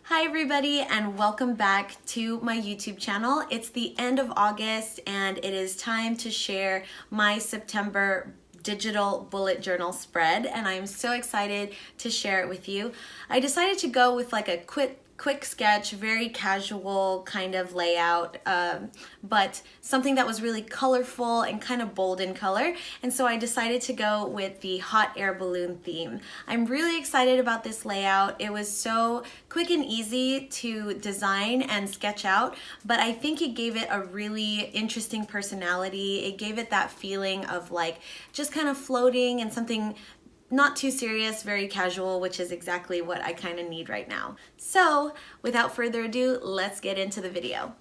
Hi everybody and welcome back to my YouTube channel. It's the end of August and it is time to share my September digital bullet journal spread, and I'm so excited to share it with you. I decided to go with like a quick sketch, very casual kind of layout, but something that was really colorful and kind of bold in color. And so I decided to go with the hot air balloon theme. I'm really excited about this layout. It was so quick and easy to design and sketch out, but I think it gave it a really interesting personality. It gave it that feeling of like just kind of floating and something not too serious, very casual, which is exactly what I kind of need right now. So without further ado, let's get into the video.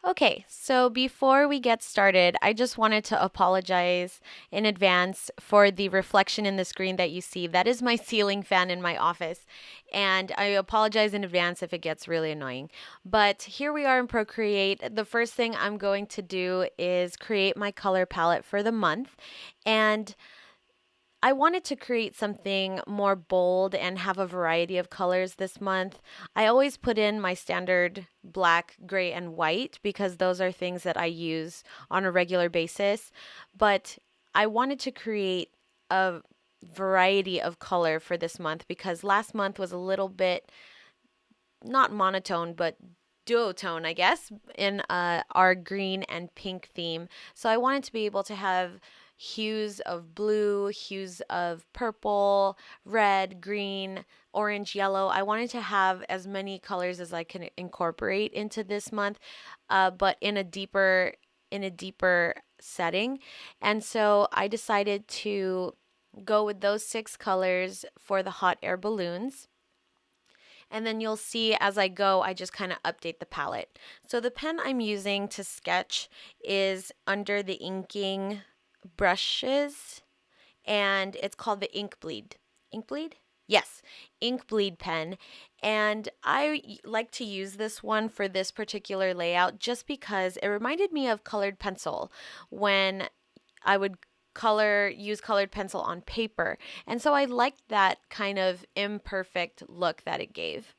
Okay, so before we get started, I just wanted to apologize in advance for the reflection in the screen that you see. That is my ceiling fan in my office, and I apologize in advance if it gets really annoying. But here we are in Procreate. The first thing I'm going to do is create my color palette for the month, and I wanted to create something more bold and have a variety of colors this month. I always put in my standard black, gray, and white because those are things that I use on a regular basis. But I wanted to create a variety of color for this month because last month was a little bit not monotone, but duotone, I guess, in our green and pink theme. So I wanted to be able to have hues of blue, hues of purple, red, green, orange, yellow. I wanted to have as many colors as I can incorporate into this month, but in a deeper setting. And so I decided to go with those 6 colors for the hot air balloons. And then you'll see as I go, I just kind of update the palette. So the pen I'm using to sketch is under the inking brushes, and it's called the Ink Bleed. Ink Bleed? Yes, Ink Bleed pen. And I like to use this one for this particular layout just because it reminded me of colored pencil when I would use colored pencil on paper. And so I liked that kind of imperfect look that it gave.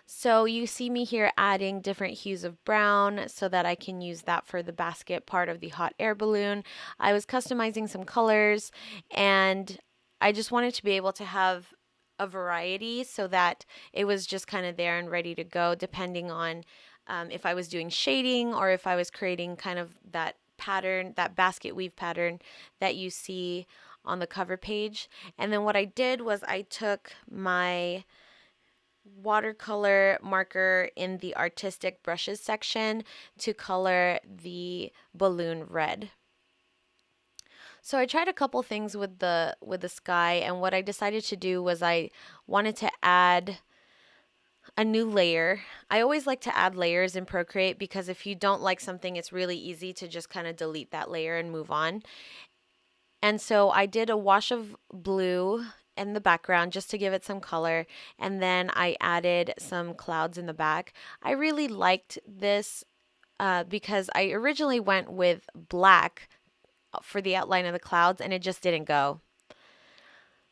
So you see me here adding different hues of brown so that I can use that for the basket part of the hot air balloon. I was customizing some colors, and I just wanted to be able to have a variety so that it was just kind of there and ready to go depending on if I was doing shading or if I was creating kind of that pattern, that basket weave pattern that you see on the cover page. And then what I did was I took my watercolor marker in the artistic brushes section to color the balloon red. So I tried a couple things with the sky, and what I decided to do was I wanted to add a new layer. I always like to add layers in Procreate because if you don't like something, it's really easy to just kind of delete that layer and move on. And so I did a wash of blue in the background just to give it some color, and then I added some clouds in the back. I really liked this because I originally went with black for the outline of the clouds and it just didn't go.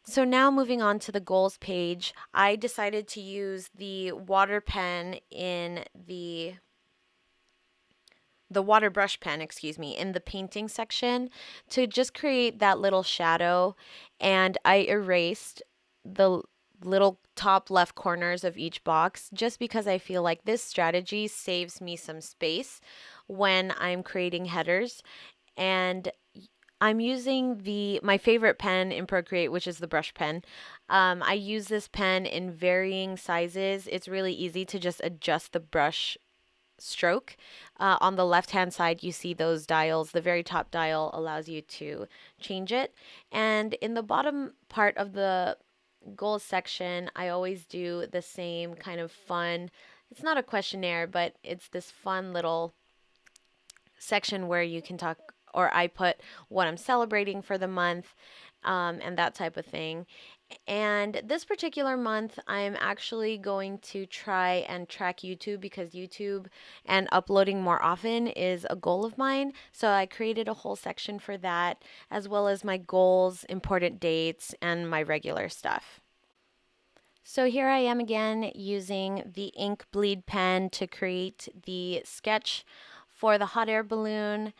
So now moving on to the goals page, I decided to use the water pen in the water brush pen, excuse me, in the painting section to just create that little shadow. And I erased the little top left corners of each box just because I feel like this strategy saves me some space when I'm creating headers. And I'm using my favorite pen in Procreate, which is the brush pen. I use this pen in varying sizes. It's really easy to just adjust the brush stroke. On the left hand side, you see those dials. The very top dial allows you to change it. And in the bottom part of the goals section, I always do the same kind of fun. It's not a questionnaire, but it's this fun little section where you can talk, or I put what I'm celebrating for the month. and that type of thing. And this particular month, I'm actually going to try and track YouTube because YouTube and uploading more often is a goal of mine. So I created a whole section for that, as well as my goals, important dates, and my regular stuff. So here I am again using the ink bleed pen to create the sketch for the hot air balloon.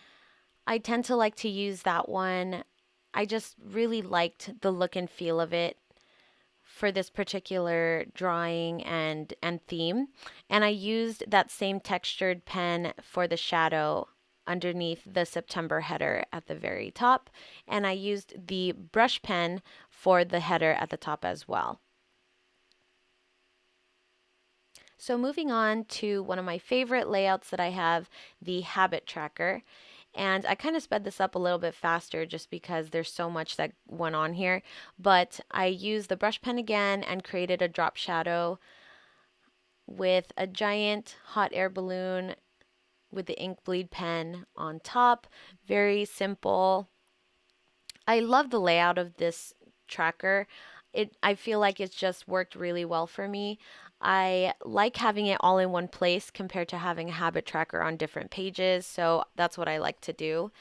I tend to like to use that one. I just really liked the look and feel of it for this particular drawing and theme. And I used that same textured pen for the shadow underneath the September header at the very top. And I used the brush pen for the header at the top as well. So moving on to one of my favorite layouts that I have, the habit tracker. And I kind of sped this up a little bit faster just because there's so much that went on here. But I used the brush pen again and created a drop shadow with a giant hot air balloon with the ink bleed pen on top. Very simple. I love the layout of this tracker. I feel like it's just worked really well for me. I like having it all in one place compared to having a habit tracker on different pages, so that's what I like to do.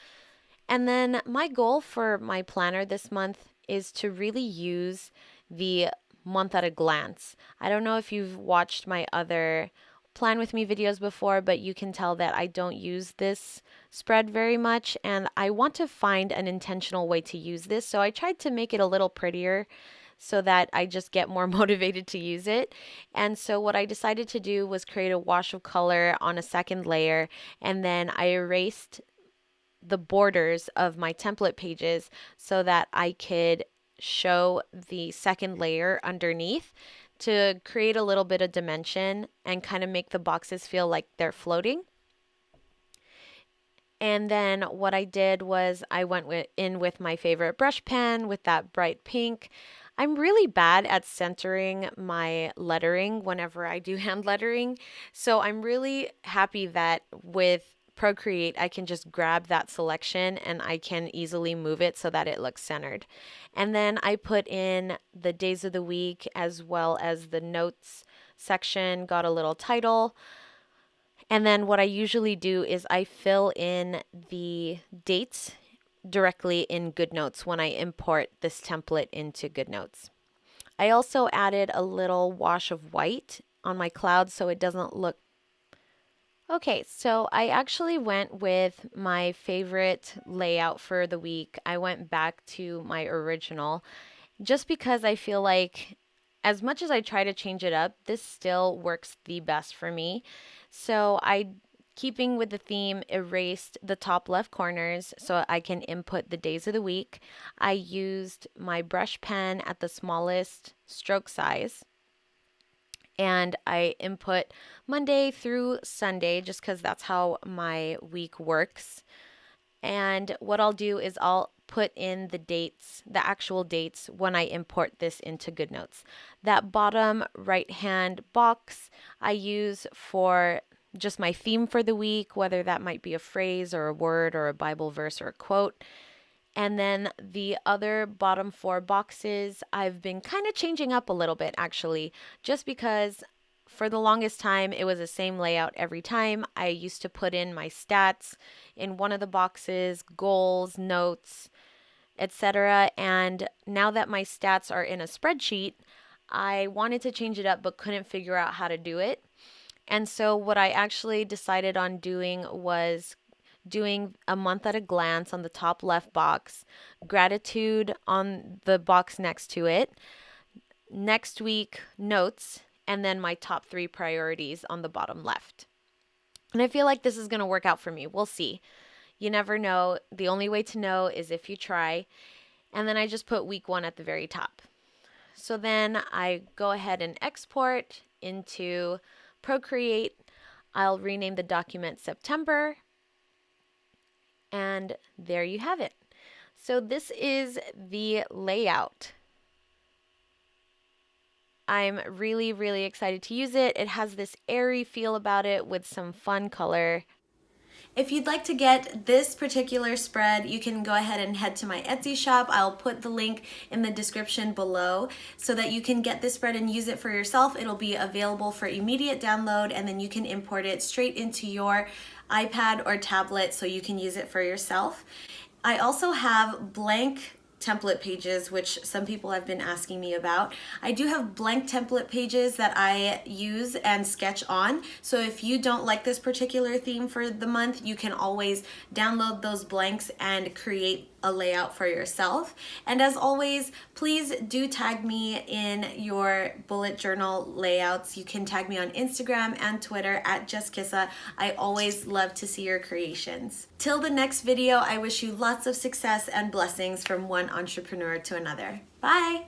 And then my goal for my planner this month is to really use the month at a glance. I don't know if you've watched my other plan with me videos before, but you can tell that I don't use this spread very much, and I want to find an intentional way to use this. So I tried to make it a little prettier so that I just get more motivated to use it. And so what I decided to do was create a wash of color on a second layer, and then I erased the borders of my template pages so that I could show the second layer underneath to create a little bit of dimension and kind of make the boxes feel like they're floating. And then what I did was I went in with my favorite brush pen with that bright pink. I'm really bad at centering my lettering whenever I do hand lettering. So I'm really happy that with Procreate, I can just grab that selection and I can easily move it so that it looks centered. And then I put in the days of the week as well as the notes section, got a little title. And then what I usually do is I fill in the dates directly in Goodnotes when I import this template into Goodnotes. I also added a little wash of white on my cloud so it doesn't look. Okay, so I actually went with my favorite layout for the week. I went back to my original just because I feel like as much as I try to change it up, this still works the best for me. So I, keeping with the theme, erased the top left corners so I can input the days of the week. I used my brush pen at the smallest stroke size. And I input Monday through Sunday just because that's how my week works. And what I'll do is I'll put in the dates, the actual dates, when I import this into Goodnotes. That bottom right hand box I use for just my theme for the week, whether that might be a phrase or a word or a Bible verse or a quote. And then the other bottom four boxes I've been kind of changing up a little bit actually, just because for the longest time it was the same layout every time. I used to put in my stats in one of the boxes, goals, notes, etc. And now that my stats are in a spreadsheet, I wanted to change it up but couldn't figure out how to do it. And so what I actually decided on doing was doing a month at a glance on the top left box, gratitude on the box next to it, next week notes, and then my top 3 priorities on the bottom left. And I feel like this is going to work out for me. We'll see. You never know. The only way to know is if you try. And then I just put week 1 at the very top. So then I go ahead and export into Procreate. I'll rename the document September. And there you have it. So this is the layout. I'm really, really excited to use it. It has this airy feel about it with some fun color. If you'd like to get this particular spread, you can go ahead and head to my Etsy shop. I'll put the link in the description below so that you can get this spread and use it for yourself. It'll be available for immediate download, and then you can import it straight into your iPad or tablet so you can use it for yourself. I also have blank template pages, which some people have been asking me about. I do have blank template pages that I use and sketch on. So if you don't like this particular theme for the month, you can always download those blanks and create a layout for yourself. And as always, please do tag me in your bullet journal layouts. You can tag me on Instagram and Twitter at JustKissa. I always love to see your creations. Till the next video, I wish you lots of success and blessings from one entrepreneur to another. Bye!